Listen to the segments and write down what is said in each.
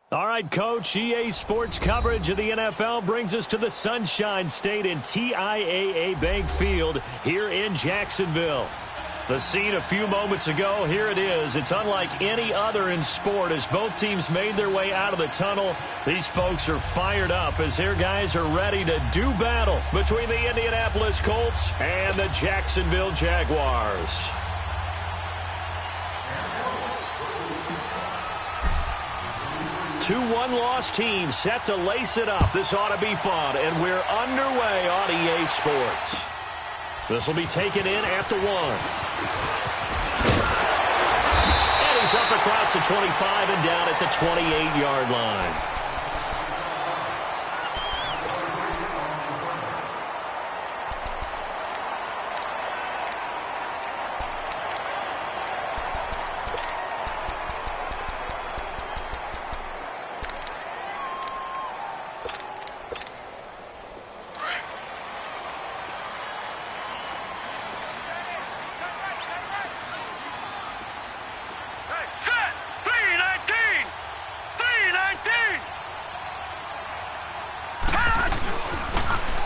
All right, Coach, EA Sports coverage of the NFL brings us to the Sunshine State in TIAA Bank Field here in Jacksonville. The scene a few moments ago, here it is. It's unlike any other in sport as both teams made their way out of the tunnel. These folks are fired up as their guys are ready to do battle between the Indianapolis Colts and the Jacksonville Jaguars. Two one-loss teams set to lace it up. This ought to be fun, and we're underway on EA Sports. This will be taken in at the 1. And he's up across the 25 and down at the 28-yard line.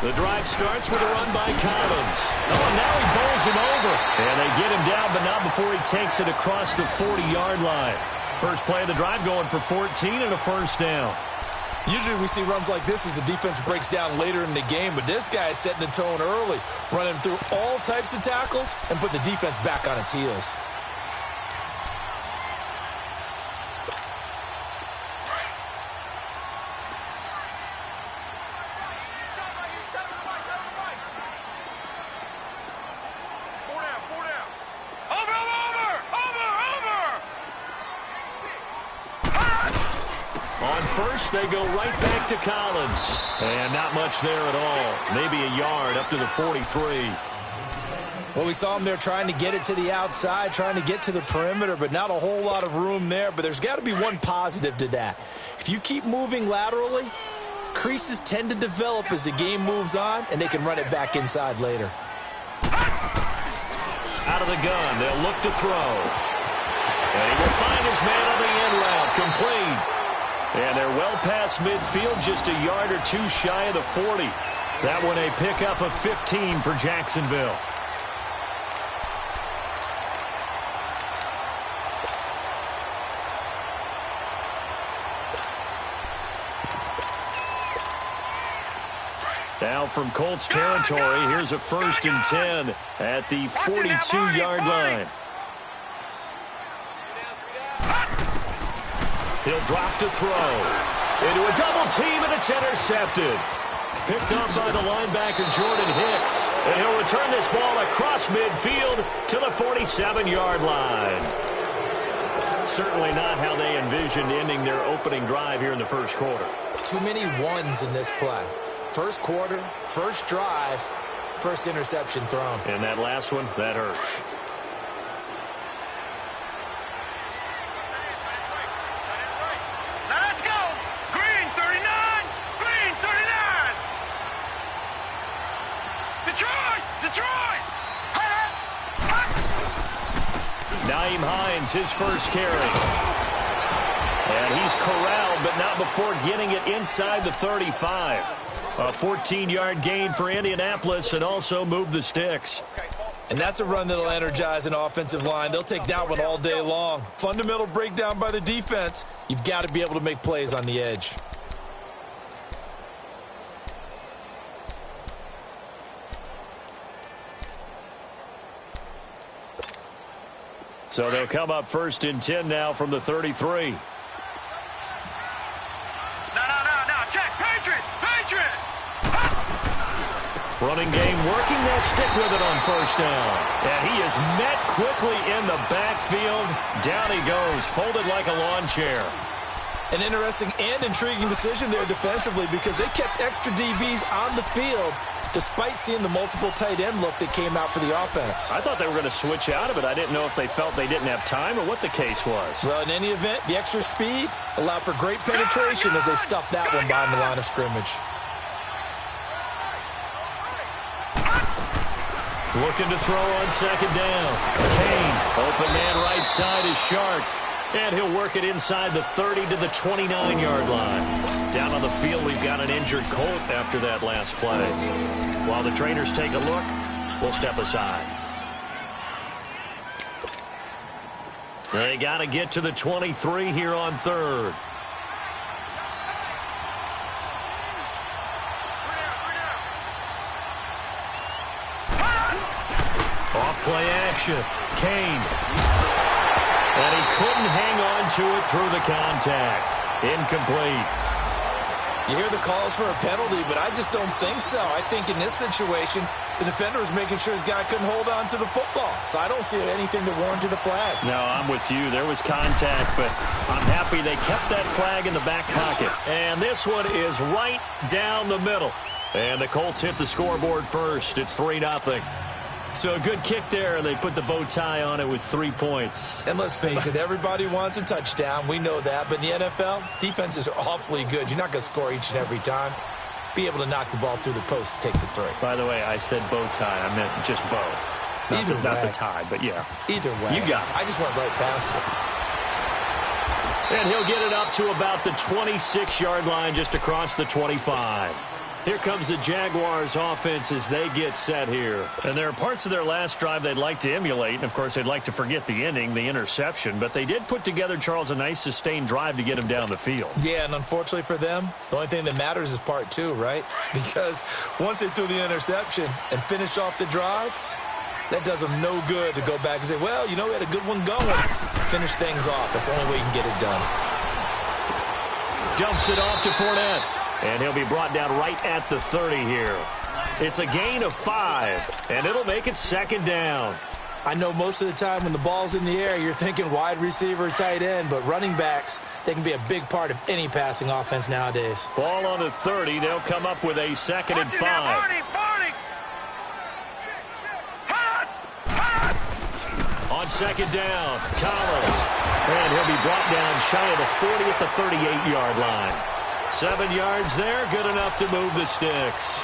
The drive starts with a run by Collins. Oh, and now he bowls him over. And they get him down, but not before he takes it across the 40-yard line. First play of the drive going for 14 and a first down. Usually we see runs like this as the defense breaks down later in the game, but this guy is setting the tone early, running through all types of tackles and putting the defense back on its heels. first. They go right back to Collins. And not much there at all. Maybe a yard up to the 43. Well, we saw him there trying to get it to the outside, trying to get to the perimeter, but not a whole lot of room there. But there's got to be one positive to that. If you keep moving laterally, creases tend to develop as the game moves on, and they can run it back inside later. Out of the gun, they'll look to throw. And he will find his man on the end route, complete. And they're well past midfield, just a yard or two shy of the 40. That one a pickup of 15 for Jacksonville. Now from Colts territory, here's a 1st and 10 at the 42-yard line. He'll drop to throw. Into a double team, and it's intercepted. Picked up by the linebacker, Jordan Hicks. And he'll return this ball across midfield to the 47-yard line. Certainly not how they envisioned ending their opening drive here in the first quarter. Too many ones in this play. First quarter, first drive, first interception thrown. And that last one, that hurts. Let's go! Green 39! Green 39! Detroit! Detroit! Nyheim Hines, his first carry. And he's corralled, but not before getting it inside the 35. A 14-yard gain for Indianapolis and also move the sticks. And that's a run that'll energize an offensive line. They'll take that one all day long. Fundamental breakdown by the defense. You've got to be able to make plays on the edge. So they'll come up 1st and 10 now from the 33. Running game working. They'll stick with it on 1st down. And he is met quickly in the backfield. Down he goes, folded like a lawn chair. An interesting and intriguing decision there defensively because they kept extra DBs on the field despite seeing the multiple tight end look that came out for the offense. I thought they were going to switch out of it. I didn't know if they felt they didn't have time or what the case was. Well, in any event, the extra speed allowed for great penetration as they stuffed that one behind the line of scrimmage. Looking to throw on 2nd down. Kane, open man right side is Shark. And he'll work it inside the 30 to the 29-yard line. Down on the field, we've got an injured Colt after that last play. While the trainers take a look, we'll step aside. They got to get to the 23 here on 3rd. Off-play action. Kane. And he couldn't hang on to it through the contact. Incomplete. You hear the calls for a penalty, but I just don't think so. I think in this situation, the defender was making sure his guy couldn't hold on to the football. So I don't see anything to warrant a flag. No, I'm with you. There was contact, but I'm happy they kept that flag in the back pocket. And this one is right down the middle. And the Colts hit the scoreboard first. It's 3-0. So a good kick there, and they put the bow tie on it with 3 points. And let's face it, everybody wants a touchdown. We know that. But in the NFL, defenses are awfully good. You're not going to score each and every time. Be able to knock the ball through the post and take the 3. By the way, I said bow tie. I meant just bow. Not the tie, but yeah. Either way. You got it. I just went right past it. And he'll get it up to about the 26-yard line, just across the 25. Here comes the Jaguars offense as they get set here. And there are parts of their last drive they'd like to emulate. And, of course, they'd like to forget the ending, the interception. But they did put together, Charles, a nice sustained drive to get him down the field. Yeah, and unfortunately for them, the only thing that matters is part 2, right? Because once they threw the interception and finished off the drive, that does them no good to go back and say, well, you know, we had a good one going. Finish things off. That's the only way you can get it done. Dumps it off to Fournette. And he'll be brought down right at the 30 here. It's a gain of 5, and it'll make it 2nd down. I know most of the time when the ball's in the air, you're thinking wide receiver, tight end, but running backs, they can be a big part of any passing offense nowadays. Ball on the 30. They'll come up with a 2nd and 5. On 2nd down, Collins. And he'll be brought down shy of the 40 at the 38-yard line. 7 yards there, good enough to move the sticks.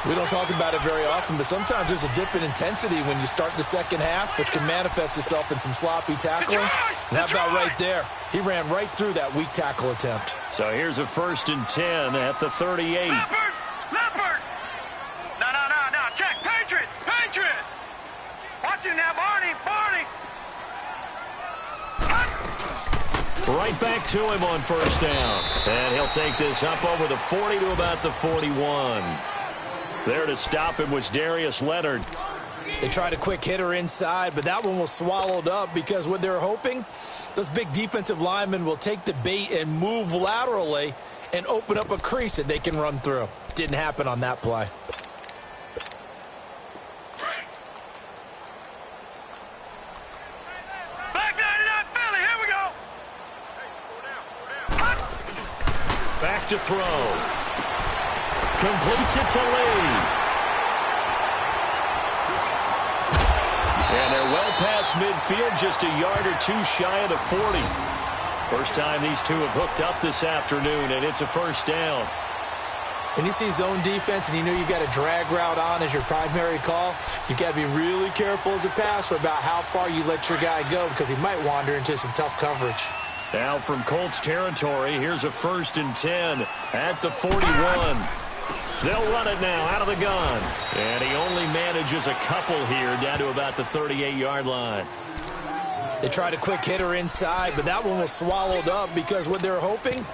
We don't talk about it very often, but sometimes there's a dip in intensity when you start the second half, which can manifest itself in some sloppy tackling. And how about right there? He ran right through that weak tackle attempt. So here's a 1st and 10 at the 38. Leopard! No. Check. Patriot! Watch him now, Barney! Right back to him on 1st down. And he'll take this up over the 40 to about the 41. There to stop him was Darius Leonard. They tried a quick hitter inside, but that one was swallowed up because what they're hoping, those big defensive linemen will take the bait and move laterally and open up a crease that they can run through. Didn't happen on that play. Back 99 Philly, here we go. Back to throw. Completes it to Lee. And they're well past midfield, just a yard or two shy of the 40. First time these two have hooked up this afternoon, and it's a 1st down. When you see zone defense and you know you've got a drag route on as your primary call, you've got to be really careful as a passer about how far you let your guy go because he might wander into some tough coverage. Now from Colts territory, here's a 1st and 10 at the 41. They'll run it now out of the gun. And he only manages a couple here down to about the 38-yard line. They tried a quick hitter inside, but that one was swallowed up because what they're hoping,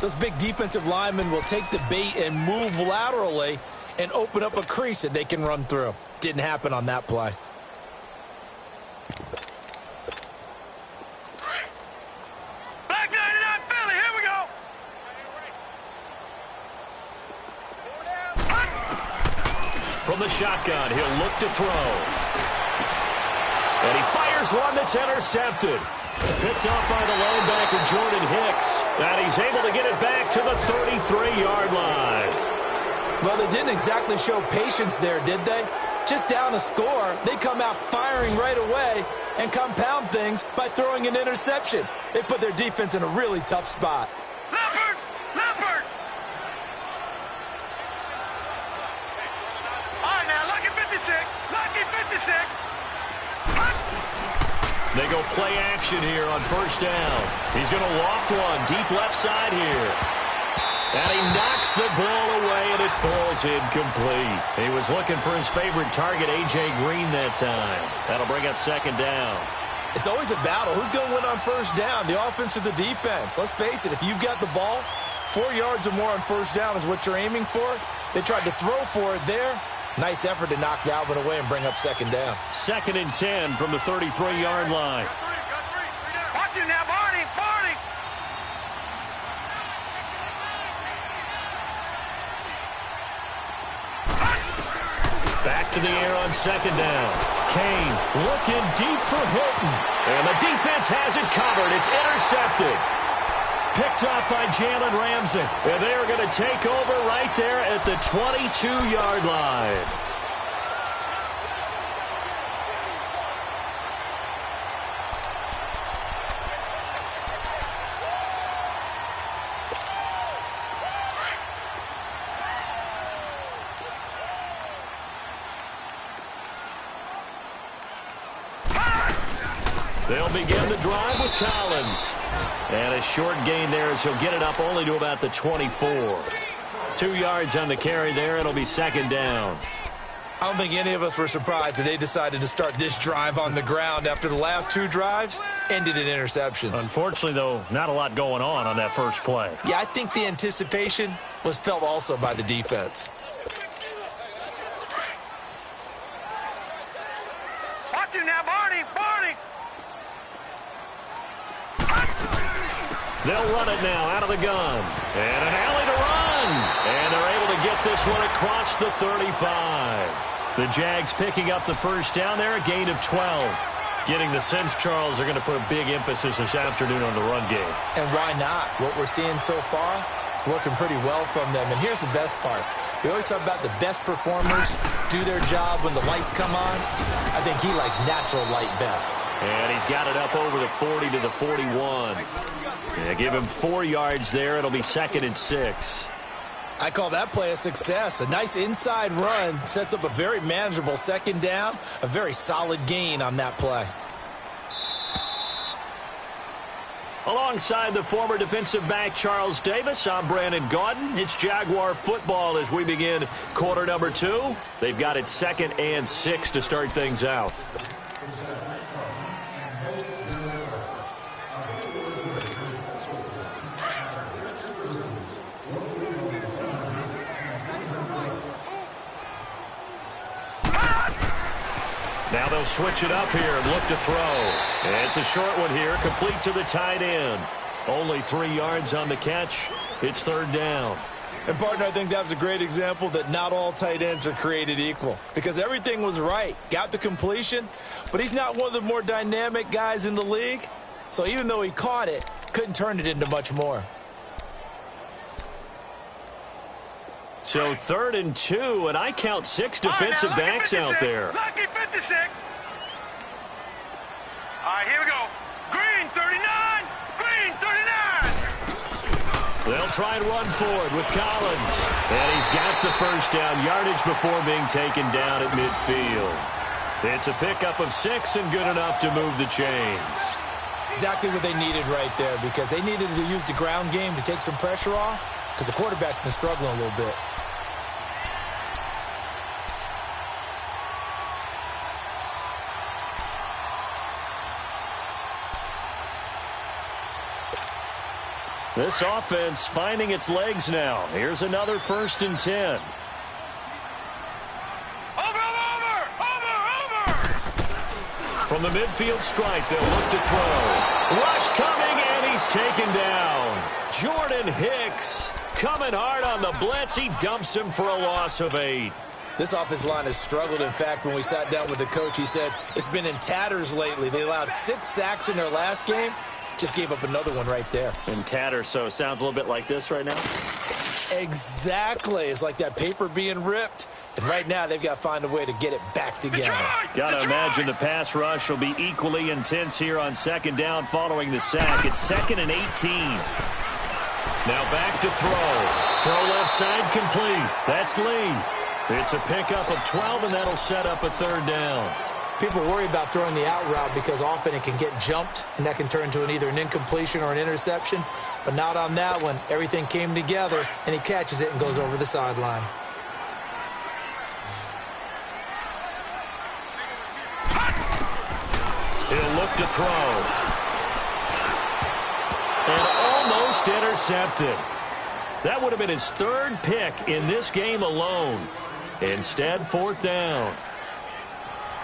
those big defensive linemen will take the bait and move laterally and open up a crease that they can run through. Didn't happen on that play. Back 99 Philly, here we go. From the shotgun, he'll look to throw. And he fires one that's intercepted. Picked off by the linebacker, Jordan Hicks. And he's able to get it back to the 33-yard line. Well, they didn't exactly show patience there, did they? Just down a score, they come out firing right away and compound things by throwing an interception. They put their defense in a really tough spot. Leopard! All right, now, lucky 56. They go play action here on 1st down. He's going to loft one deep left side here. And he knocks the ball away, and it falls incomplete. He was looking for his favorite target, A.J. Green, that time. That'll bring up 2nd down. It's always a battle. Who's going to win on 1st down, the offense or the defense? Let's face it, if you've got the ball, 4 yards or more on 1st down is what you're aiming for. They tried to throw for it there. Nice effort to knock that one away and bring up 2nd down. 2nd and 10 from the 33-yard line. Watch him now, Barney! Back to the air on 2nd down. Kane looking deep for Hilton. And the defense has it covered. It's intercepted. Picked up by Jalen Ramsey. And they are going to take over right there at the 22-yard line. They'll begin the drive with Collins. And a short gain there as he'll get it up only to about the 24. 2 yards on the carry there. It'll be 2nd down. I don't think any of us were surprised that they decided to start this drive on the ground after the last 2 drives ended in interceptions. Unfortunately, though, not a lot going on that first play. Yeah, I think the anticipation was felt also by the defense. Watch him now, Barney! They'll run it now out of the gun. And an alley to run. And they're able to get this one across the 35. The Jags picking up the first down there, a gain of 12. Getting the sense, Charles, they're going to put a big emphasis this afternoon on the run game. And why not? What we're seeing so far, working pretty well from them. And here's the best part. We always talk about the best performers do their job when the lights come on. I think he likes natural light best. And he's got it up over the 40 to the 41. Yeah, give him 4 yards there. It'll be 2nd and 6. I call that play a success. A nice inside run sets up a very manageable 2nd down. A very solid gain on that play. Alongside the former defensive back Charles Davis, I'm Brandon Gaudin. It's Jaguar football as we begin quarter number 2. They've got it 2nd and 6 to start things out. Now they'll switch it up here and look to throw. And it's a short one here, complete to the tight end. Only 3 yards on the catch. It's 3rd down. And, partner, I think that was a great example that not all tight ends are created equal. Because everything was right. Got the completion, but he's not one of the more dynamic guys in the league. So even though he caught it, couldn't turn it into much more. So 3rd and 2, and I count 6 defensive backs out there. Lucky 56. All right, here we go. Green 39. Green 39. They'll try and run forward with Collins. And he's got the first down, yardage before being taken down at midfield. It's a pickup of 6 and good enough to move the chains. Exactly what they needed right there, because they needed to use the ground game to take some pressure off, because the quarterback's been struggling a little bit. This offense finding its legs now. Here's another 1st and 10. Over. From the midfield stripe, they'll look to throw. Rush coming, and he's taken down. Jordan Hicks coming hard on the blitz. He dumps him for a loss of 8. This offensive line has struggled. In fact, when we sat down with the coach, he said it's been in tatters lately. They allowed 6 sacks in their last game. Just gave up another one right there. In tatters, so it sounds a little bit like this right now? Exactly. It's like that paper being ripped. And right now, they've got to find a way to get it back together. Got to imagine the pass rush will be equally intense here on 2nd down following the sack. It's 2nd and 18. Now back to throw. Throw left side complete. That's Lee. It's a pickup of 12, and that'll set up a 3rd down. People worry about throwing the out route because often it can get jumped, and that can turn into either an incompletion or an interception. But not on that one. Everything came together, and he catches it and goes over the sideline. He'll look to throw. And almost intercepted. That would have been his 3rd pick in this game alone. Instead, 4th down.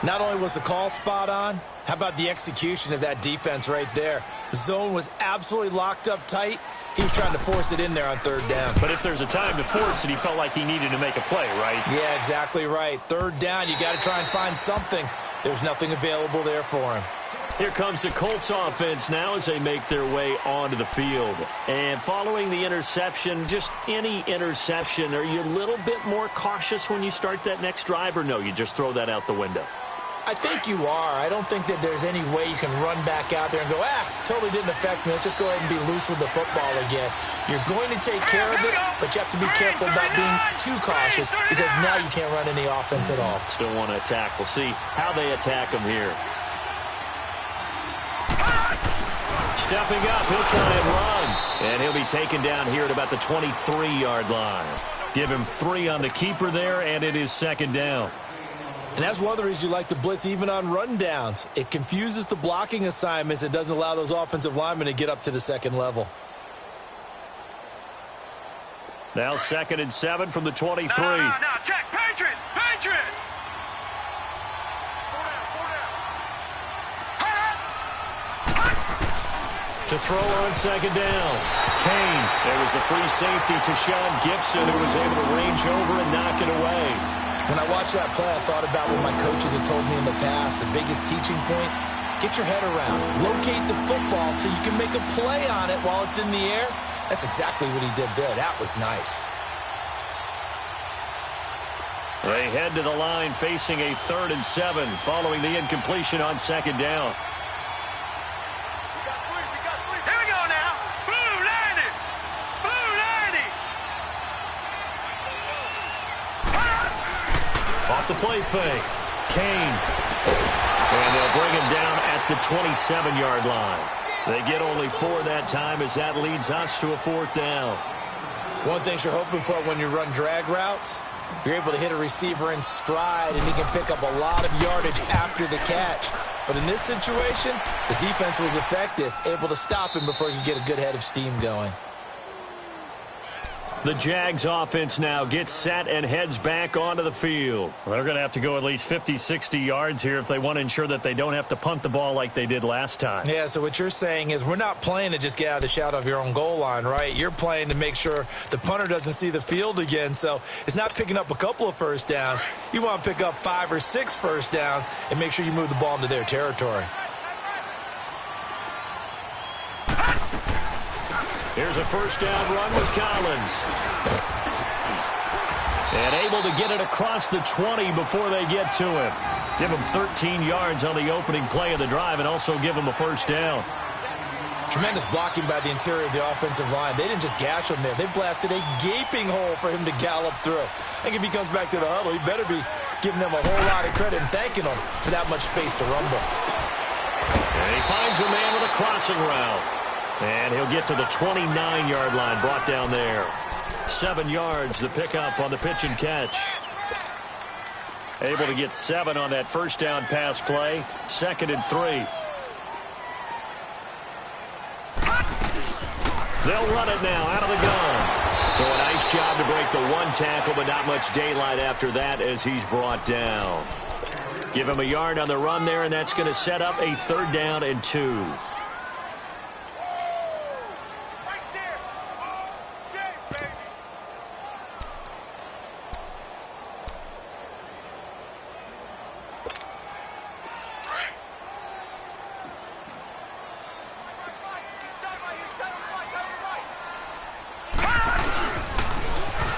Not only was the call spot on, how about the execution of that defense right there? The zone was absolutely locked up tight. He was trying to force it in there on 3rd down. But if there's a time to force it, he felt like he needed to make a play, right? Yeah, exactly right. 3rd down, you got to try and find something. There's nothing available there for him. Here comes the Colts offense now as they make their way onto the field. And following the interception, just any interception, are you a little bit more cautious when you start that next drive, or no, you just throw that out the window? I think you are. I don't think that there's any way you can run back out there and go, totally didn't affect me. Let's just go ahead and be loose with the football again. You're going to take care of it, but you have to be careful about being too cautious because now you can't run any offense at all. Still want to attack. We'll see how they attack him here. Stepping up, he'll try and run. And he'll be taken down here at about the 23-yard line. Give him 3 on the keeper there, and it is 2nd down. And that's one of the reasons you like to blitz even on rundowns. It confuses the blocking assignments. It doesn't allow those offensive linemen to get up to the 2nd level. Now 2nd and 7 from the 23. No, check. Patriot. To throw on 2nd down. Kane. There was the free safety to Sean Gibson, who was able to range over and knock it away. When I watched that play, I thought about what my coaches had told me in the past. The biggest teaching point, get your head around. Locate the football so you can make a play on it while it's in the air. That's exactly what he did there. That was nice. They head to the line facing a 3rd and 7 following the incompletion on 2nd down. Here we go now. Blue landing. Blue landing. Off the play fake. Kane. And they'll bring him down at the 27-yard line. They get only 4 that time as that leads us to a 4th down. One thing you're hoping for when you run drag routes, you're able to hit a receiver in stride, and he can pick up a lot of yardage after the catch. But in this situation, the defense was effective, able to stop him before he could get a good head of steam going. The Jags offense now gets set and heads back onto the field. They're going to have to go at least 50, 60 yards here if they want to ensure that they don't have to punt the ball like they did last time. Yeah, so what you're saying is we're not playing to just get out of the shadow of your own goal line, right? You're playing to make sure the punter doesn't see the field again. So it's not picking up a couple of first downs. You want to pick up 5 or 6 first downs and make sure you move the ball into their territory. Here's a first down run with Collins. And able to get it across the 20 before they get to him. Give him 13 yards on the opening play of the drive and also give him a first down. Tremendous blocking by the interior of the offensive line. They didn't just gash him there. They blasted a gaping hole for him to gallop through. I think if he comes back to the huddle, he better be giving them a whole lot of credit and thanking them for that much space to rumble. And he finds a man with a crossing route. And he'll get to the 29-yard line, brought down there. 7 yards, the pickup on the pitch and catch. Able to get 7 on that first down pass play. 2nd and 3. They'll run it now out of the gun. So a nice job to break the 1 tackle, but not much daylight after that as he's brought down. Give him a yard on the run there, and that's going to set up a 3rd down and 2.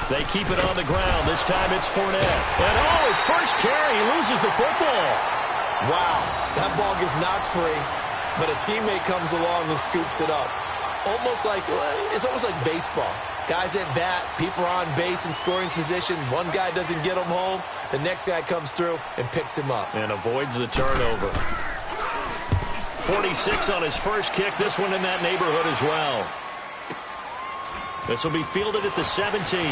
They keep it on the ground. This time it's Fournette. And oh, his first carry, he loses the football. Wow, that ball gets knocked free, but a teammate comes along and scoops it up. It's almost like baseball. Guys at bat, people are on base in scoring position. One guy doesn't get him home. The next guy comes through and picks him up. And avoids the turnover. 46 on his first kick. This one in that neighborhood as well. This will be fielded at the 17. A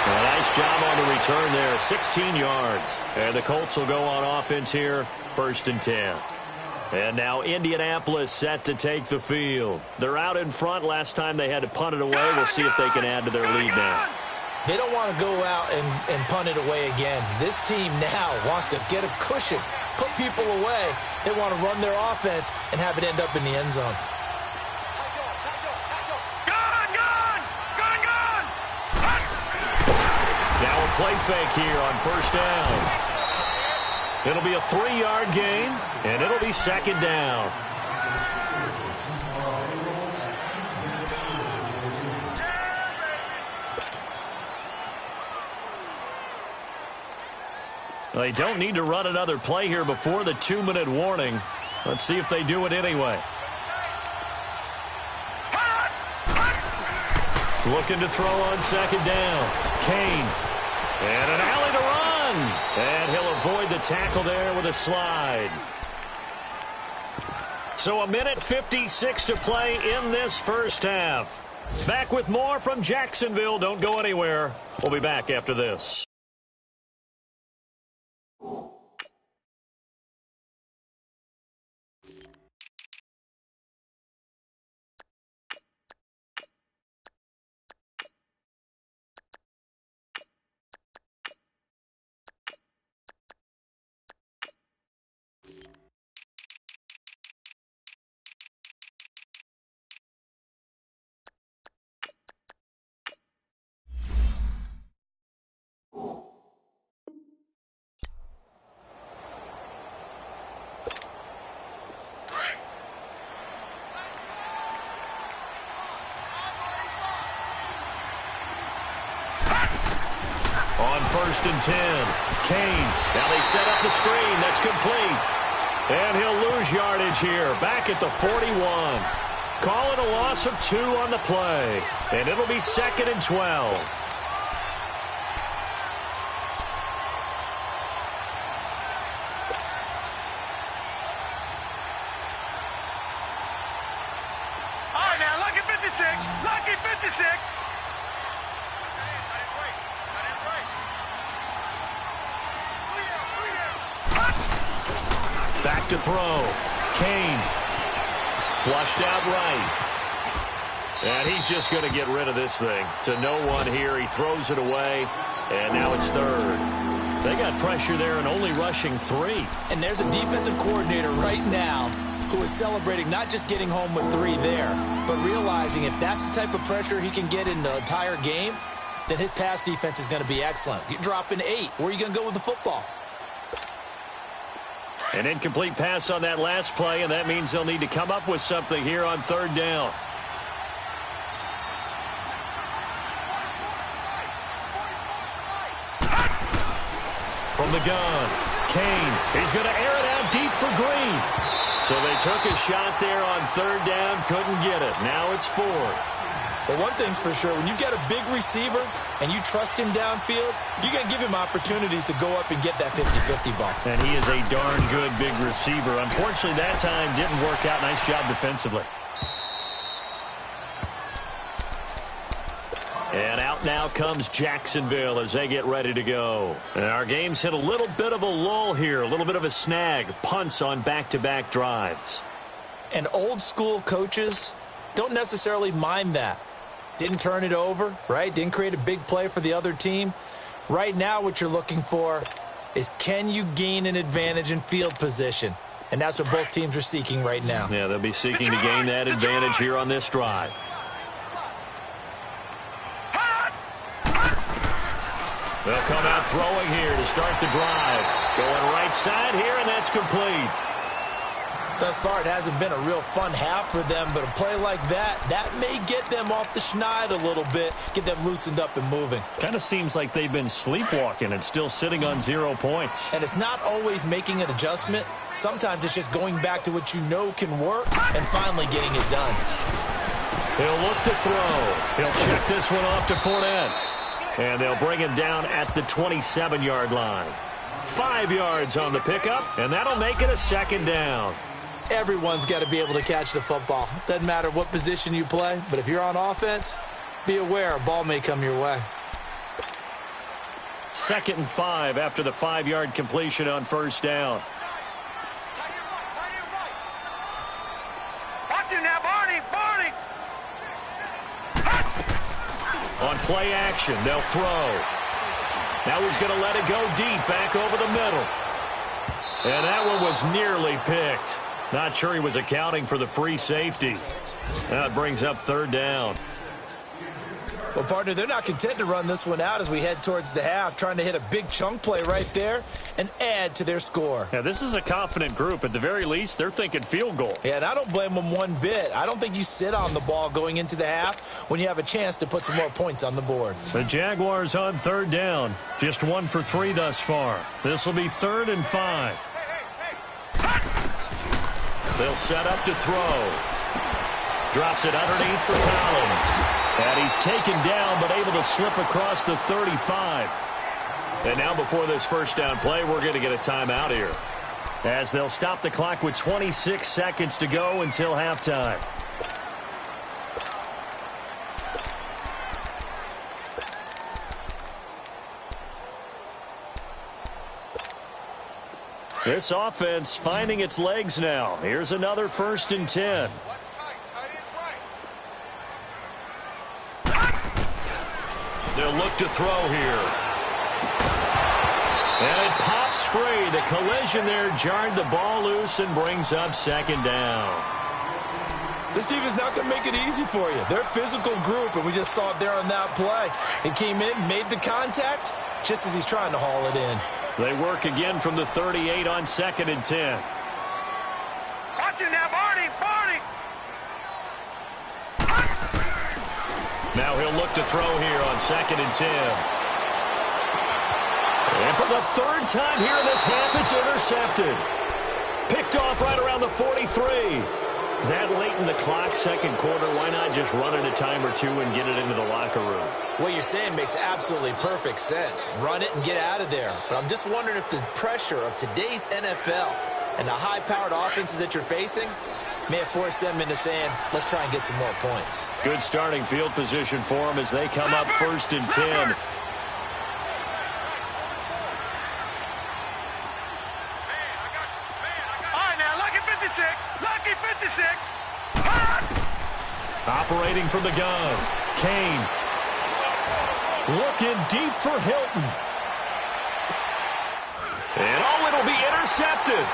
nice job on the return there. 16 yards. And the Colts will go on offense here. 1st and 10. And now Indianapolis set to take the field. They're out in front. Last time they had to punt it away. We'll see if they can add to their lead now. They don't want to go out and punt it away again. This team now wants to get a cushion, put people away. They want to run their offense and have it end up in the end zone. Now a play fake here on 1st down. It'll be a 3-yard gain, and it'll be 2nd down. They don't need to run another play here before the 2-minute warning. Let's see if they do it anyway. Looking to throw on 2nd down. Kane. And an alley to run. And he'll avoid the tackle there with a slide. So 1:56 to play in this first half. Back with more from Jacksonville. Don't go anywhere. We'll be back after this. On 1st and 10, Kane. Now they set up the screen. That's complete. And he'll lose yardage here, back at the 41. Call it a loss of 2 on the play. And it'll be 2nd and 12. All right, now, lucky 56. Lucky 56. Back to throw. Kane. Flushed out right. And he's just going to get rid of this thing. To no one here. He throws it away. And now it's 3rd. They got pressure there and only rushing 3. And there's a defensive coordinator right now who is celebrating not just getting home with 3 there, but realizing if that's the type of pressure he can get in the entire game, then his pass defense is going to be excellent. You're dropping 8. Where are you going to go with the football? An incomplete pass on that last play, and that means they'll need to come up with something here on 3rd down. From the gun, Kane. He's going to air it out deep for Green. So they took a shot there on 3rd down, couldn't get it. Now it's 4th. But one thing's for sure, when you get a big receiver and you trust him downfield, you're going to give him opportunities to go up and get that 50-50 ball. And he is a darn good big receiver. Unfortunately, that time didn't work out. Nice job defensively. And out now comes Jacksonville as they get ready to go. And our game's hit a little bit of a lull here, a little bit of a snag. Punts on back-to-back drives. And old-school coaches don't necessarily mind that. Didn't turn it over, right? Didn't create a big play for the other team. Right now what you're looking for is, can you gain an advantage in field position? And that's what both teams are seeking right now. Yeah, they'll be seeking to gain that advantage here on this drive. They'll come out throwing here to start the drive. Going right side here, and that's complete. Thus far, it hasn't been a real fun half for them, but a play like that may get them off the schneid a little bit, get them loosened up and moving. Kind of seems like they've been sleepwalking and still sitting on 0 points. And it's not always making an adjustment. Sometimes it's just going back to what you know can work and finally getting it done. He'll look to throw. He'll check this one off to Fournette. And they'll bring him down at the 27-yard line. 5 yards on the pickup, and that'll make it a 2nd down. Everyone's got to be able to catch the football. Doesn't matter what position you play, but if you're on offense, be aware a ball may come your way. 2nd and 5 after the 5-yard completion on 1st down. Watch it now, Barney, Barney. On play action, they'll throw. Now he's going to let it go deep, back over the middle. And that one was nearly picked. Not sure he was accounting for the free safety. Now it brings up 3rd down. Well, partner, they're not content to run this one out as we head towards the half, trying to hit a big chunk play right there and add to their score. Yeah, this is a confident group. At the very least, they're thinking field goal. Yeah, and I don't blame them one bit. I don't think you sit on the ball going into the half when you have a chance to put some more points on the board. The Jaguars on 3rd down. Just 1 for 3 thus far. This will be 3rd and 5. They'll set up to throw. Drops it underneath for Collins. And he's taken down but able to slip across the 35. And now before this 1st down play, we're going to get a timeout here, as they'll stop the clock with 26 seconds to go until halftime. This offense finding its legs now. Here's another 1st and 10. They'll look to throw here. And it pops free. The collision there jarred the ball loose and brings up 2nd down. This defense is not going to make it easy for you. They're a physical group, and we just saw it there on that play. He came in, made the contact, just as he's trying to haul it in. They work again from the 38 on 2nd and 10. Watch it now, Barney, Barney. Now he'll look to throw here on 2nd and 10. And for the third time here in this half, it's intercepted. Picked off right around the 43. That late in the clock, second quarter, why not just run it a time or two and get it into the locker room? What you're saying makes absolutely perfect sense. Run it and get out of there. But I'm just wondering if the pressure of today's NFL and the high-powered offenses that you're facing may have forced them into saying, let's try and get some more points. Good starting field position for them as they come up 1st and 10. All right, now, lucky 56. Lucky 56. Operating from the gun. Kane. Looking deep for Hilton. And it'll be intercepted.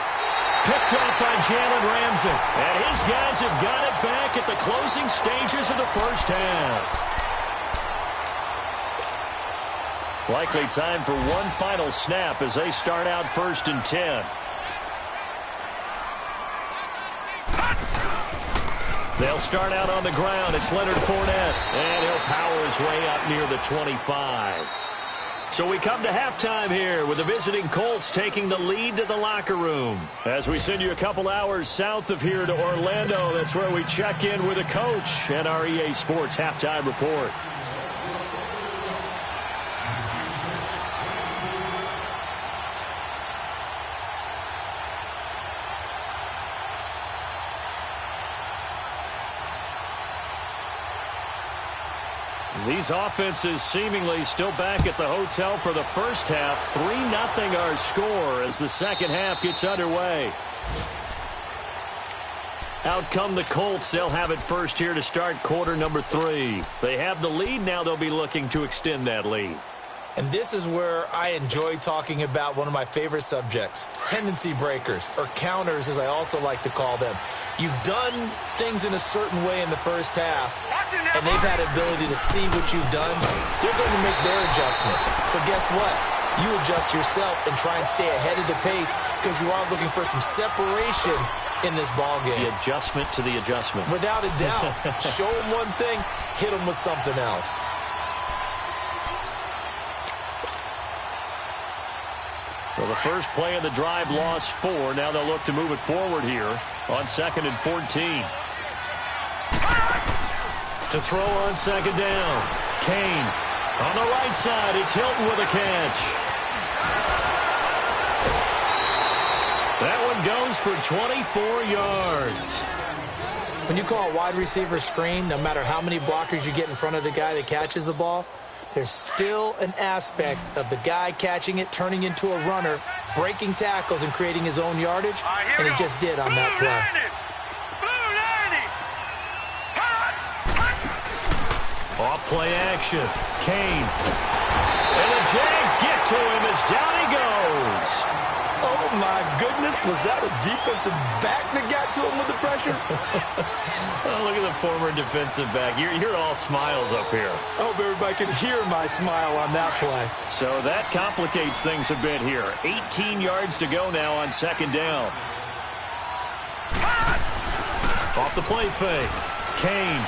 Picked off by Jalen Ramsey. And his guys have got it back at the closing stages of the first half. Likely time for one final snap as they start out 1st and 10. They'll start out on the ground. It's Leonard Fournette. And he'll power his way up near the 25. So we come to halftime here with the visiting Colts taking the lead to the locker room. As we send you a couple hours south of here to Orlando, that's where we check in with a coach and our EA Sports halftime report. These offenses seemingly still back at the hotel for the first half. 3-0 our score as the second half gets underway. Out come the Colts. They'll have it first here to start quarter number 3. They have the lead. Now they'll be looking to extend that lead. And this is where I enjoy talking about one of my favorite subjects, tendency breakers, or counters as I also like to call them. You've done things in a certain way in the first half, and they've had ability to see what you've done. They're going to make their adjustments. So guess what? You adjust yourself and try and stay ahead of the pace because you are looking for some separation in this ball game. The adjustment to the adjustment. Without a doubt. Show them one thing, hit them with something else. Well, the first play of the drive lost 4. Now they'll look to move it forward here on 2nd and 14. To throw on 2nd down. Kane on the right side. It's Hilton with a catch. That one goes for 24 yards. When you call a wide receiver screen, no matter how many blockers you get in front of the guy that catches the ball, there's still an aspect of the guy catching it, turning into a runner, breaking tackles and creating his own yardage, and he just did on that play. Off play action. Kane. And the Jags get to him as down he goes. Oh, my goodness. Was that a defensive back that got to him with the pressure? Oh, look at the former defensive back. You're all smiles up here. I hope everybody can hear my smile on that play. So that complicates things a bit here. 18 yards to go now on 2nd down. Off the play fake. Kane.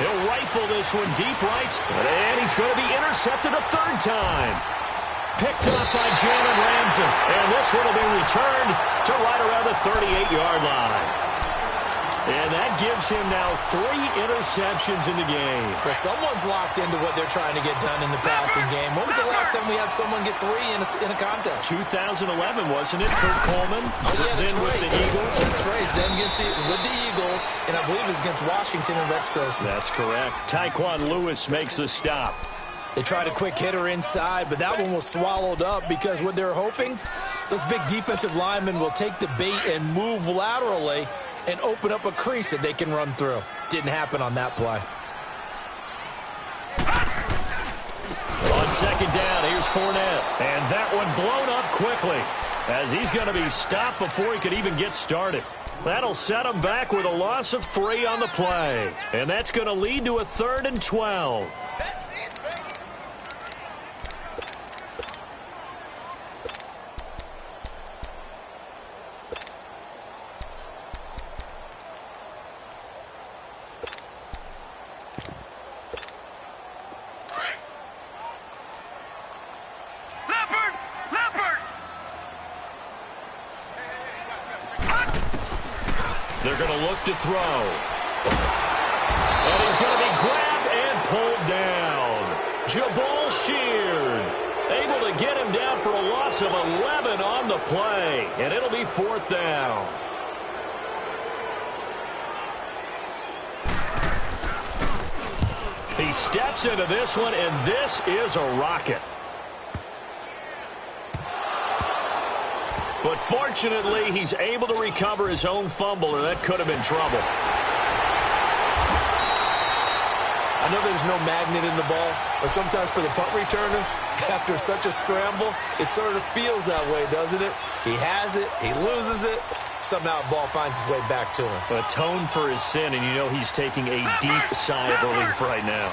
He'll rifle this one deep right. And he's going to be intercepted a 3rd time. Picked up by Jalen Ramsey. And this one will be returned to right around the 38-yard line. And that gives him now 3 interceptions in the game. Well, someone's locked into what they're trying to get done in the passing game. When was the last time we had someone get 3 in a contest? 2011, wasn't it? Kurt Coleman. Oh, yeah, that's then right. with the Eagles. That's right. Then with the Eagles, and I believe it's against Washington and Rex Grossman. That's correct. Tyquan Lewis makes the stop. They tried a quick hitter inside, but that one was swallowed up because what they're hoping, those big defensive linemen will take the bait and move laterally and open up a crease that they can run through. Didn't happen on that play. On 2nd down, here's Fournette. And that one blown up quickly as he's going to be stopped before he could even get started. That'll set him back with a loss of 3 on the play. And that's going to lead to a 3rd and 12. look to throw. And he's going to be grabbed and pulled down. Jabal Sheard able to get him down for a loss of 11 on the play. And it'll be 4th down. He steps into this one, and this is a rocket. But fortunately, he's able to recover his own fumble, or that could have been trouble. I know there's no magnet in the ball, but sometimes for the punt returner, after such a scramble, it sort of feels that way, doesn't it? He has it, he loses it, somehow the ball finds its way back to him. Atone for his sin, and you know he's taking a deep sigh of relief right now.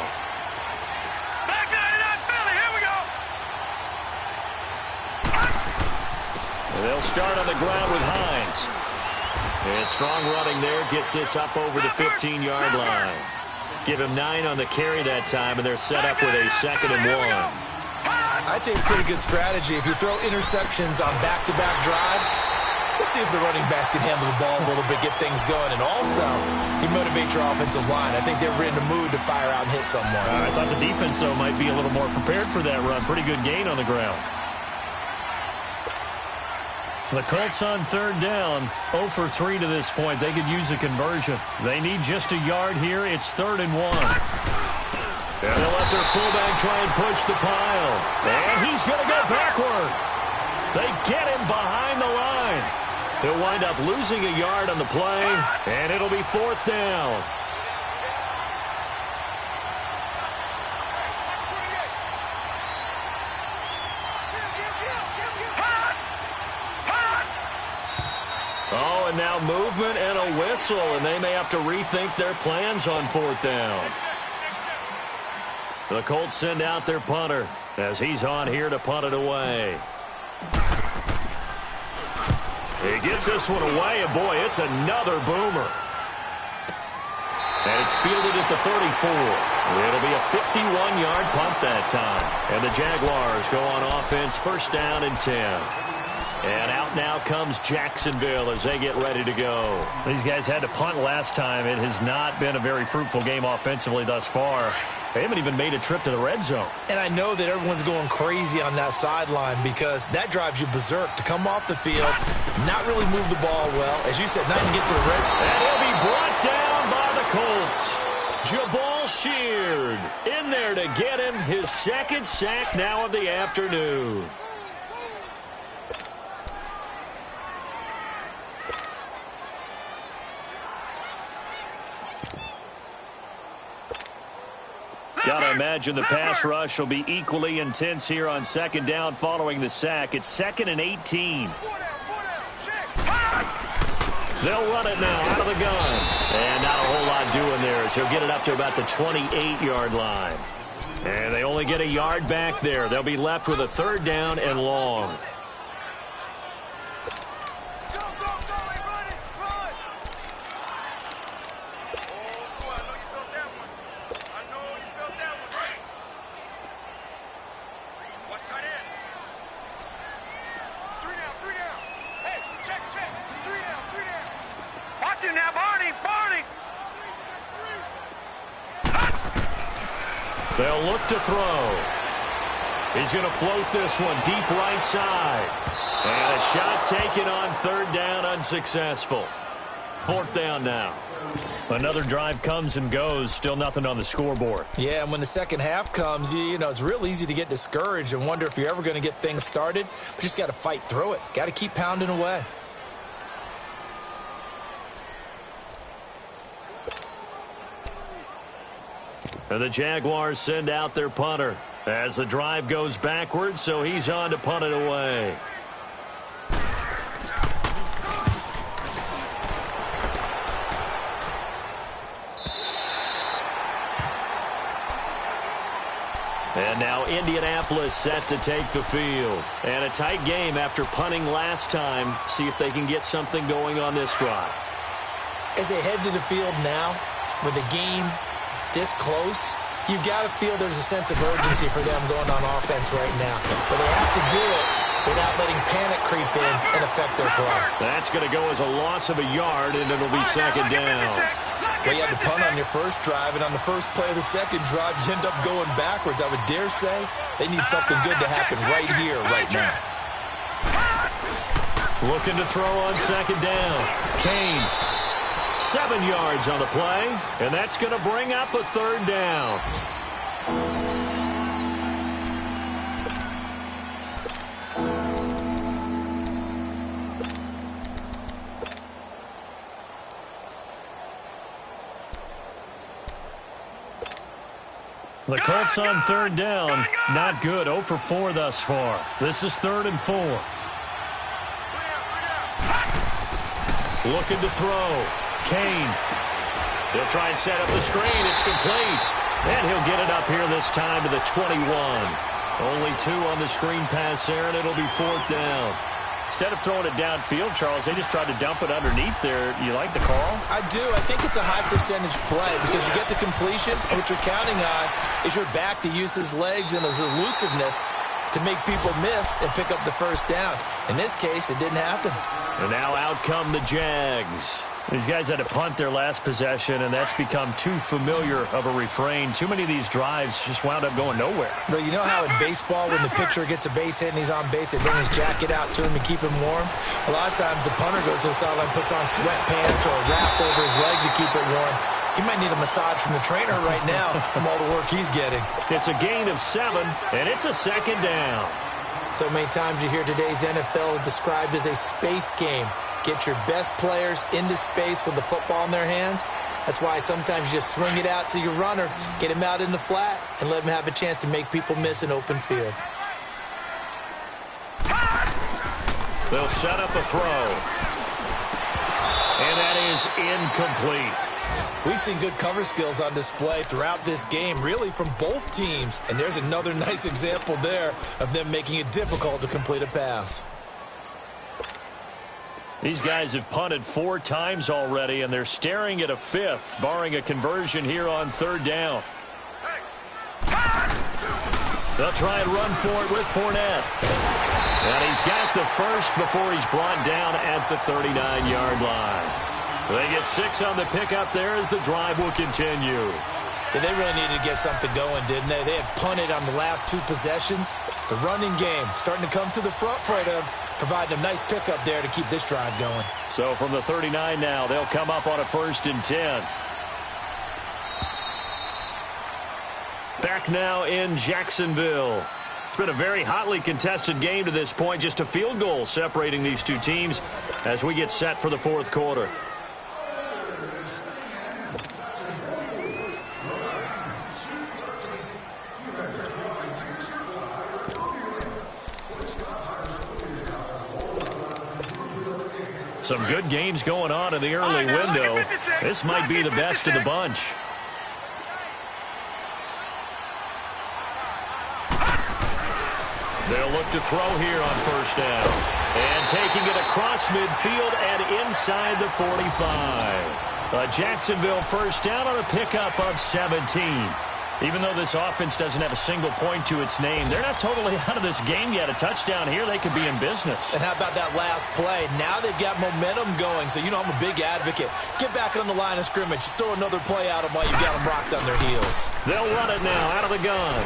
Back 99 Philly, here we go. And they'll start on the ground with Hines. And strong running there gets this up over the 15-yard line. Give him 9 on the carry that time, and they're set up with a 2nd and 1. I'd say it's a pretty good strategy. If you throw interceptions on back-to-back drives, let's see if the running backs can handle the ball a little bit, get things going, and also you motivate your offensive line. I think they're in the mood to fire out and hit someone. I thought the defense, though, might be a little more prepared for that run. Pretty good gain on the ground. The Colts on 3rd down, 0 for 3 to this point. They could use a conversion. They need just a yard here. It's 3rd and 1. And they'll let their fullback try and push the pile. And he's going to go backward. They get him behind the line. He'll wind up losing a yard on the play, and it'll be 4th down. Oh, and now movement and a whistle, and they may have to rethink their plans on 4th down. The Colts send out their punter as he's on here to punt it away. He gets this one away, and boy, it's another boomer. And it's fielded at the 34. It'll be a 51-yard punt that time. And the Jaguars go on offense, 1st down and 10. And out now comes Jacksonville as they get ready to go. These guys had to punt last time. It has not been a very fruitful game offensively thus far. They haven't even made a trip to the red zone. And I know that everyone's going crazy on that sideline because that drives you berserk to come off the field, not really move the ball well. As you said, not even get to the red. And he'll be brought down by the Colts. Jabal Sheard in there to get him his 2nd sack now of the afternoon. Got to imagine the pass rush will be equally intense here on 2nd down following the sack. It's 2nd and 18. They'll run it now out of the gun. And not a whole lot doing there as he'll get it up to about the 28-yard line. And they only get a yard back there. They'll be left with a 3rd down and long. They'll look to throw. He's going to float this one deep right side. And a shot taken on 3rd down, unsuccessful. 4th down now. Another drive comes and goes. Still nothing on the scoreboard. Yeah, and when the second half comes, you know, it's real easy to get discouraged and wonder if you're ever going to get things started. But you just got to fight through it. Got to keep pounding away. And the Jaguars send out their punter as the drive goes backwards, so he's on to punt it away. And now Indianapolis set to take the field. And a tight game after punting last time. See if they can get something going on this drive. As they head to the field now, with the game this close, you've got to feel there's a sense of urgency for them going on offense right now. But they have to do it without letting panic creep in and affect their play. That's going to go as a loss of a yard, and it'll be second down. Well, you had to punt on your first drive, and on the first play of the second drive, you end up going backwards. I would dare say they need something good to happen right here, right now. Looking to throw on second down. Kane. 7 yards on the play, and that's going to bring up a third down. The Colts on third down. Not good. 0 for 4 thus far. This is 3rd and 4. Looking to throw. Kane. He'll try and set up the screen. It's complete. And he'll get it up here this time to the 21. Only 2 on the screen pass there, and it'll be 4th down. Instead of throwing it downfield, Charles, they just tried to dump it underneath there. You like the call? I do. I think it's a high percentage play because you get the completion, and what you're counting on is your back to use his legs and his elusiveness to make people miss and pick up the first down. In this case, it didn't happen. And now out come the Jags. These guys had to punt their last possession, and that's become too familiar of a refrain. Too many of these drives just wound up going nowhere. But you know how in baseball, when the pitcher gets a base hit and he's on base, they bring his jacket out to him to keep him warm? A lot of times the punter goes to the sideline, puts on sweatpants or a wrap over his leg to keep it warm. He might need a massage from the trainer right now from all the work he's getting. It's a gain of 7, and it's a second down. So many times you hear today's NFL described as a space game. Get your best players into space with the football in their hands. That's why sometimes you just swing it out to your runner, get him out in the flat, and let him have a chance to make people miss an open field. They'll set up a throw. And that is incomplete. We've seen good cover skills on display throughout this game, really from both teams. And there's another nice example there of them making it difficult to complete a pass. These guys have punted 4 times already, and they're staring at a 5th, barring a conversion here on 3rd down. They'll try and run for it with Fournette. And he's got the first before he's brought down at the 39-yard line. They get 6 on the pickup there as the drive will continue. Yeah, they really needed to get something going, didn't they? They had punted on the last 2 possessions. The running game starting to come to the front for them, providing a nice pickup there to keep this drive going. So from the 39 now, they'll come up on a 1st and 10. Back now in Jacksonville. It's been a very hotly contested game to this point. Just a field goal separating these 2 teams as we get set for the 4th quarter. Some good games going on in the early window. This might be the best of the bunch. They'll look to throw here on 1st down. And taking it across midfield and inside the 45. A Jacksonville 1st down on a pickup of 17. Even though this offense doesn't have a single point to its name, they're not totally out of this game yet. A touchdown here, they could be in business. And how about that last play? Now they've got momentum going, so you know I'm a big advocate. Get back on the line of scrimmage. Throw another play at them while you've got them rocked on their heels. They'll run it now out of the gun.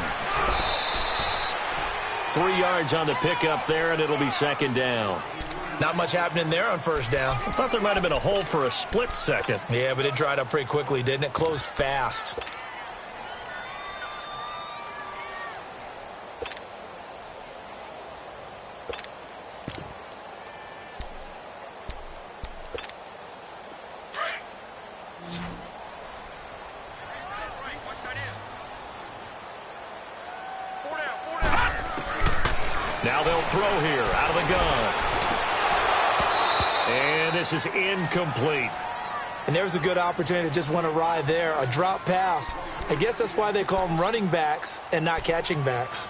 3 yards on the pickup there, and it'll be 2nd down. Not much happening there on 1st down. I thought there might have been a hole for a split second. Yeah, but it dried up pretty quickly, didn't it? Closed fast. Now they'll throw here out of the gun. And this is incomplete. And there's a good opportunity to just went awry there. A drop pass. I guess that's why they call them running backs and not catching backs.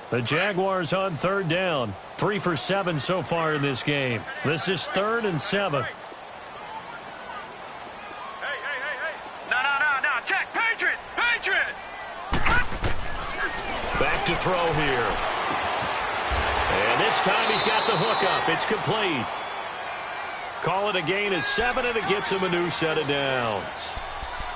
The Jaguars on third down. 3 for 7 so far in this game. This is 3rd and 7. Hey. No. Check. Patriot. Back to throw here. And this time he's got the hook up. It's complete. Call it a gain of 7, and it gets him a new set of downs.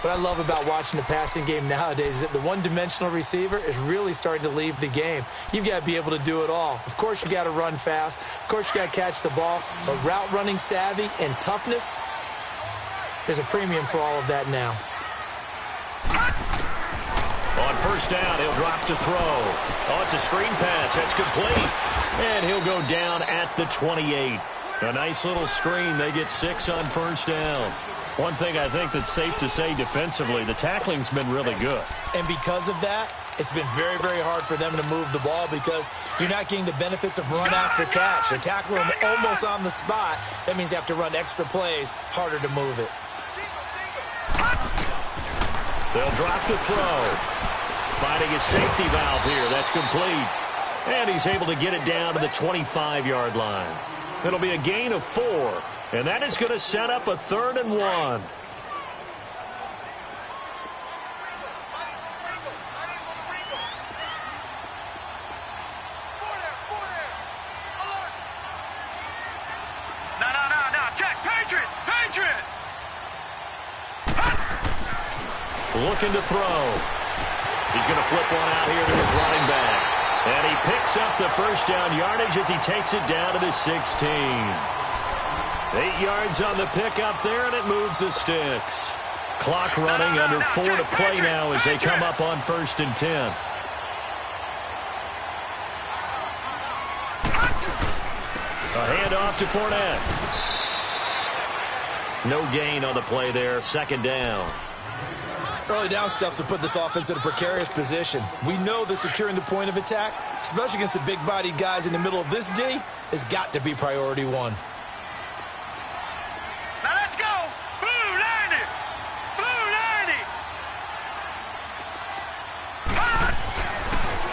What I love about watching the passing game nowadays is that the one-dimensional receiver is really starting to leave the game. You've got to be able to do it all. Of course, you got to run fast. Of course, you got to catch the ball. But route running savvy and toughness, there's a premium for all of that now. On first down, he'll drop to throw. Oh, it's a screen pass. That's complete. And he'll go down at the 28. A nice little screen. They get 6 on first down. One thing I think that's safe to say defensively, the tackling's been really good. And because of that, it's been very, very hard for them to move the ball because you're not getting the benefits of run after catch. They're tackling them almost on the spot. That means they have to run extra plays, harder to move it. They'll drop to throw. Finding a safety valve here. That's complete. And he's able to get it down to the 25-yard line. It'll be a gain of 4. And that is going to set up a 3rd and 1. No. Check. Patriot. Looking to throw. He's going to flip one out here to his running back. And he picks up the first down yardage as he takes it down to the 16. 8 yards on the pickup there, and it moves the sticks. Clock running under 4 to play now as they come up on 1st and 10. A handoff to Fournette. No gain on the play there. 2nd down. Early down stuff will put this offense in a precarious position. We know that securing the point of attack, especially against the big-bodied guys in the middle of this D, has got to be priority 1. Now let's go. Blue line it.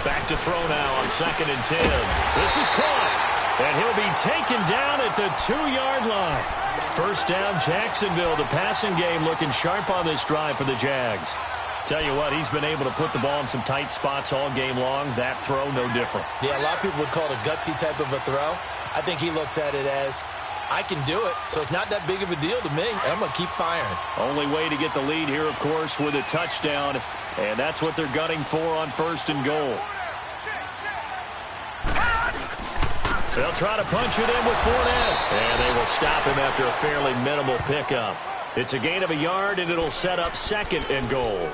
Back to throw now on 2nd and 10. This is caught. And he'll be taken down at the 2-yard line. First down, Jacksonville. The passing game looking sharp on this drive for the Jags. Tell you what, he's been able to put the ball in some tight spots all game long. That throw, no different. Yeah, a lot of people would call it a gutsy type of a throw. I think he looks at it as, I can do it, so it's not that big of a deal to me, and I'm going to keep firing. Only way to get the lead here, of course, with a touchdown, and that's what they're gunning for on 1st and goal. They'll try to punch it in with Fournette. And they will stop him after a fairly minimal pickup. It's a gain of 1 yard, and it'll set up 2nd and goal.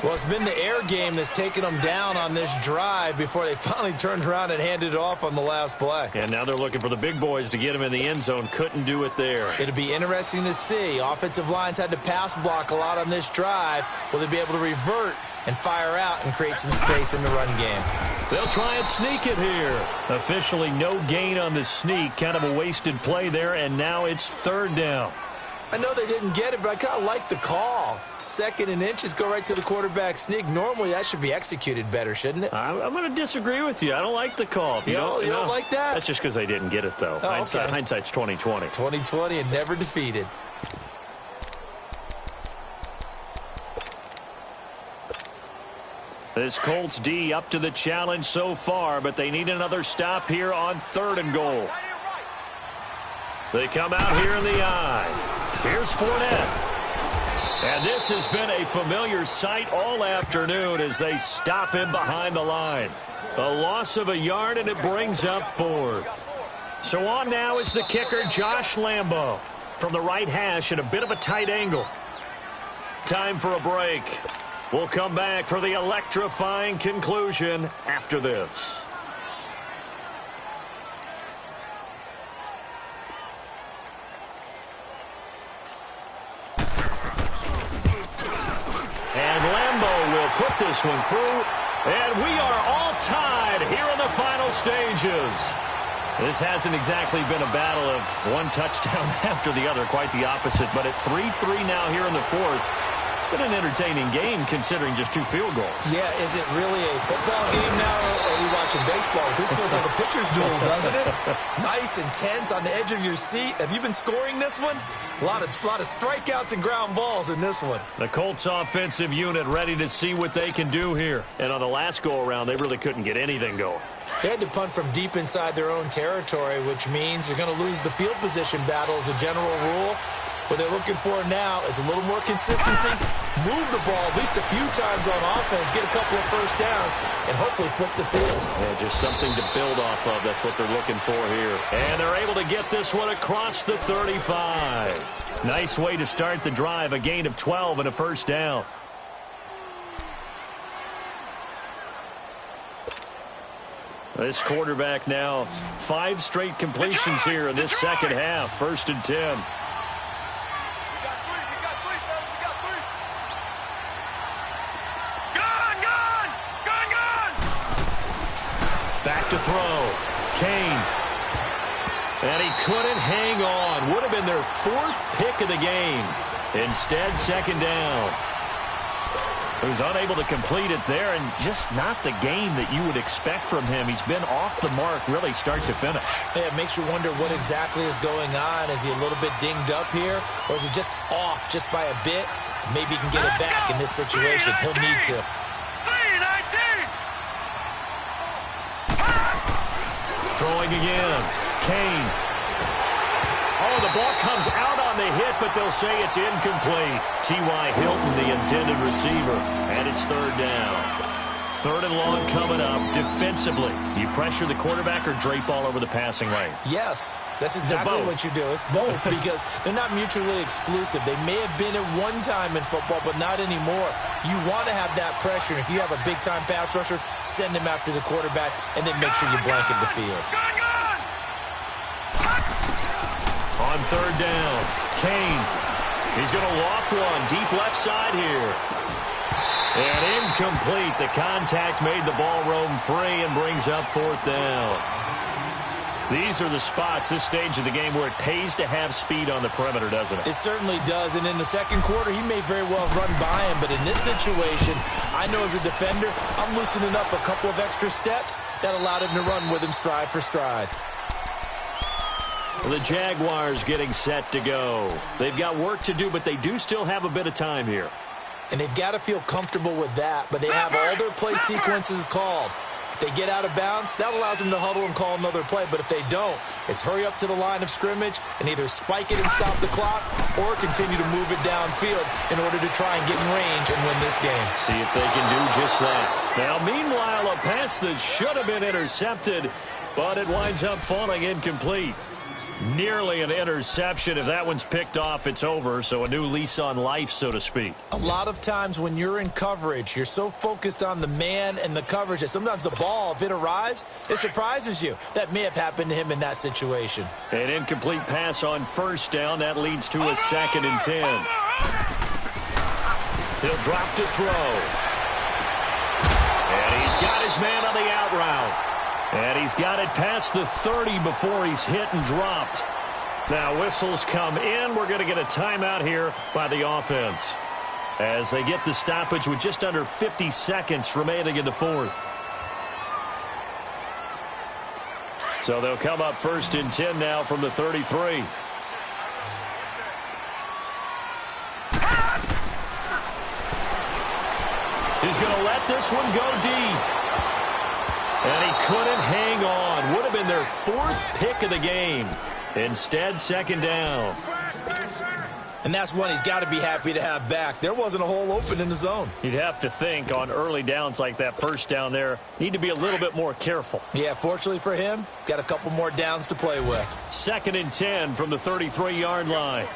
Well, it's been the air game that's taken them down on this drive before they finally turned around and handed it off on the last play. And now they're looking for the big boys to get him in the end zone. Couldn't do it there. It'll be interesting to see. Offensive lines had to pass block a lot on this drive. Will they be able to revert and fire out and create some space in the run game? They'll try and sneak it here. Officially no gain on the sneak. Kind of a wasted play there, and now it's 3rd down. I know they didn't get it, but I kind of like the call. 2nd and inches, go right to the quarterback sneak. Normally, that should be executed better, shouldn't it? I'm going to disagree with you. I don't like the call. If you don't like that? That's just because they didn't get it, though. Oh, okay. Hindsight's 20/20. 20/20 and never defeated. This Colts D up to the challenge so far, but they need another stop here on 3rd and goal. They come out here in the eye. Here's Fournette. And this has been a familiar sight all afternoon as they stop him behind the line. A loss of 1 yard, and it brings up 4th. So on now is the kicker, Josh Lambo, from the right hash at a bit of a tight angle. Time for a break. We'll come back for the electrifying conclusion after this. And Lambo will put this one through. And we are all tied here in the final stages. This hasn't exactly been a battle of one touchdown after the other. Quite the opposite. But at 3-3 now here in the 4th. It's been an entertaining game considering just 2 field goals. Yeah, is it really a football game now, or are we watching baseball? This feels like a pitcher's duel, doesn't it? Nice, intense, on the edge of your seat. Have you been scoring this one? A lot of strikeouts and ground balls in this one. The Colts offensive unit ready to see what they can do here. And on the last go-around, they really couldn't get anything going. They had to punt from deep inside their own territory, which means you're going to lose the field position battle as a general rule. What they're looking for now is a little more consistency, move the ball at least a few times on offense, get a couple of first downs, and hopefully flip the field. Yeah, just something to build off of. That's what they're looking for here. And they're able to get this one across the 35. Nice way to start the drive, a gain of 12 and a first down. This quarterback now 5 straight completions here in this second half. 1st and 10. Back to throw. Kane. And he couldn't hang on. Would have been their 4th pick of the game. Instead, 2nd down. He was unable to complete it there, and just not the game that you would expect from him. He's been off the mark really start to finish. Yeah, it makes you wonder what exactly is going on. Is he a little bit dinged up here, or is he just off just by a bit? Maybe he can get it back in this situation. He'll need to. Throwing again. Kane. Oh, the ball comes out on the hit, but they'll say it's incomplete. T.Y. Hilton, the intended receiver, and it's 3rd down. 3rd and long coming up. Defensively, you pressure the quarterback or drape all over the passing lane? Yes, that's exactly what you do. It's both because they're not mutually exclusive. They may have been at one time in football, but not anymore. You want to have that pressure. If you have a big-time pass rusher, send him after the quarterback, and then make sure you blanket the field. On 3rd down, Kane. He's going to loft one deep left side here. And incomplete. The contact made the ball roam free and brings up 4th down. These are the spots, this stage of the game, where it pays to have speed on the perimeter, doesn't it? It certainly does. And in the second quarter, he may very well run by him. But in this situation, I know as a defender, I'm loosening up a couple of extra steps that allowed him to run with him stride for stride. The Jaguars getting set to go. They've got work to do, but they do still have a bit of time here. And they've got to feel comfortable with that, but they have all their play sequences called. If they get out of bounds, that allows them to huddle and call another play. But if they don't, it's hurry up to the line of scrimmage and either spike it and stop the clock or continue to move it downfield in order to try and get in range and win this game. See if they can do just that. Now, meanwhile, a pass that should have been intercepted, but it winds up falling incomplete. Nearly an interception. If that one's picked off, it's over. So a new lease on life, so to speak. A lot of times when you're in coverage, you're so focused on the man and the coverage that sometimes the ball, if it arrives, it surprises you. That may have happened to him in that situation. An incomplete pass on 1st down. That leads to a 2nd and 10. He'll drop to throw. And he's got his man on the out route. And he's got it past the 30 before he's hit and dropped. Now whistles come in. We're going to get a timeout here by the offense as they get the stoppage with just under 50 seconds remaining in the 4th. So they'll come up 1st and 10 now from the 33. He's going to let this one go deep. And he couldn't hang on. Would have been their 4th pick of the game. Instead, 2nd down. And that's one he's got to be happy to have back. There wasn't a hole open in the zone. You'd have to think on early downs like that 1st down there, need to be a little bit more careful. Yeah, fortunately for him, got a couple more downs to play with. 2nd and 10 from the 33-yard line.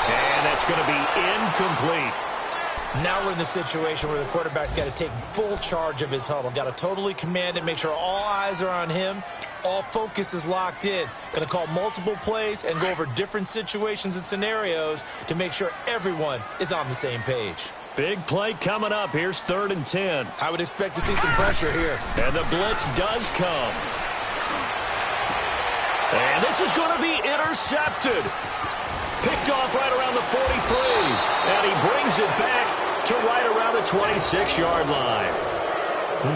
And that's going to be incomplete. Now we're in the situation where the quarterback's got to take full charge of his huddle. Got to totally command it, make sure all eyes are on him. All focus is locked in. Going to call multiple plays and go over different situations and scenarios to make sure everyone is on the same page. Big play coming up. Here's 3rd and 10. I would expect to see some pressure here. And the blitz does come. And this is going to be intercepted. Picked off right around the 43. And he brings it back to right around the 26-yard line.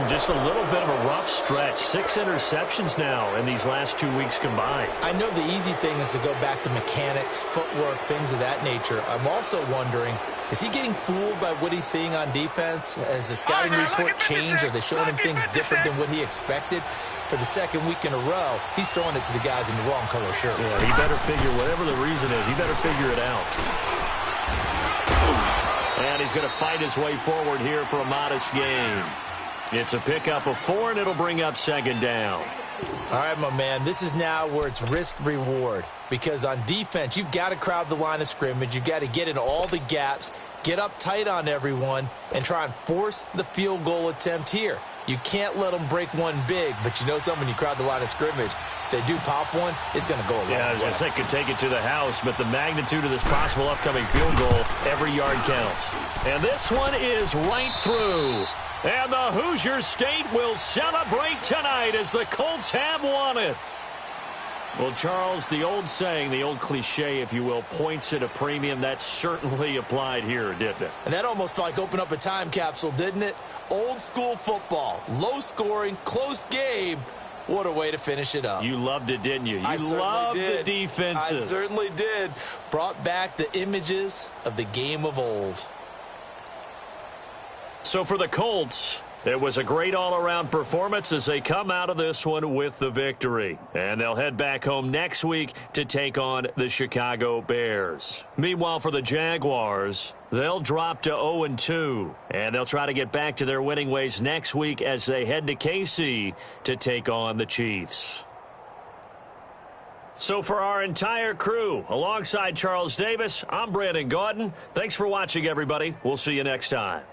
Just a little bit of a rough stretch. 6 interceptions now in these last 2 weeks combined. I know the easy thing is to go back to mechanics, footwork, things of that nature. I'm also wondering, is he getting fooled by what he's seeing on defense? Has the scouting report changed? Are they showing him things different than what he expected? For the second week in a row, he's throwing it to the guys in the wrong color shirts. Yeah, he better figure, whatever the reason is, he better figure it out. And he's going to fight his way forward here for a modest gain. It's a pickup of 4, and it'll bring up second down. All right, my man, this is now where it's risk-reward. Because on defense, you've got to crowd the line of scrimmage. You've got to get in all the gaps, get up tight on everyone, and try and force the field goal attempt here. You can't let them break one big, but you know something, when you crowd the line of scrimmage, if they do pop one, it's going to go a long way. Yeah, I was going to say, could take it to the house, but the magnitude of this possible upcoming field goal, every yard counts. And this one is right through. And the Hoosier State will celebrate tonight as the Colts have won it. Well, Charles, the old saying, the old cliche, if you will, points at a premium, that certainly applied here, didn't it? And that almost felt like opened up a time capsule, didn't it? Old school football, low scoring, close game. What a way to finish it up. You loved it, didn't you? You loved the defenses. I certainly did. Brought back the images of the game of old. So for the Colts, it was a great all-around performance as they come out of this one with the victory. And they'll head back home next week to take on the Chicago Bears. Meanwhile, for the Jaguars, they'll drop to 0-2. And they'll try to get back to their winning ways next week as they head to KC to take on the Chiefs. So for our entire crew, alongside Charles Davis, I'm Brandon Gaudin. Thanks for watching, everybody. We'll see you next time.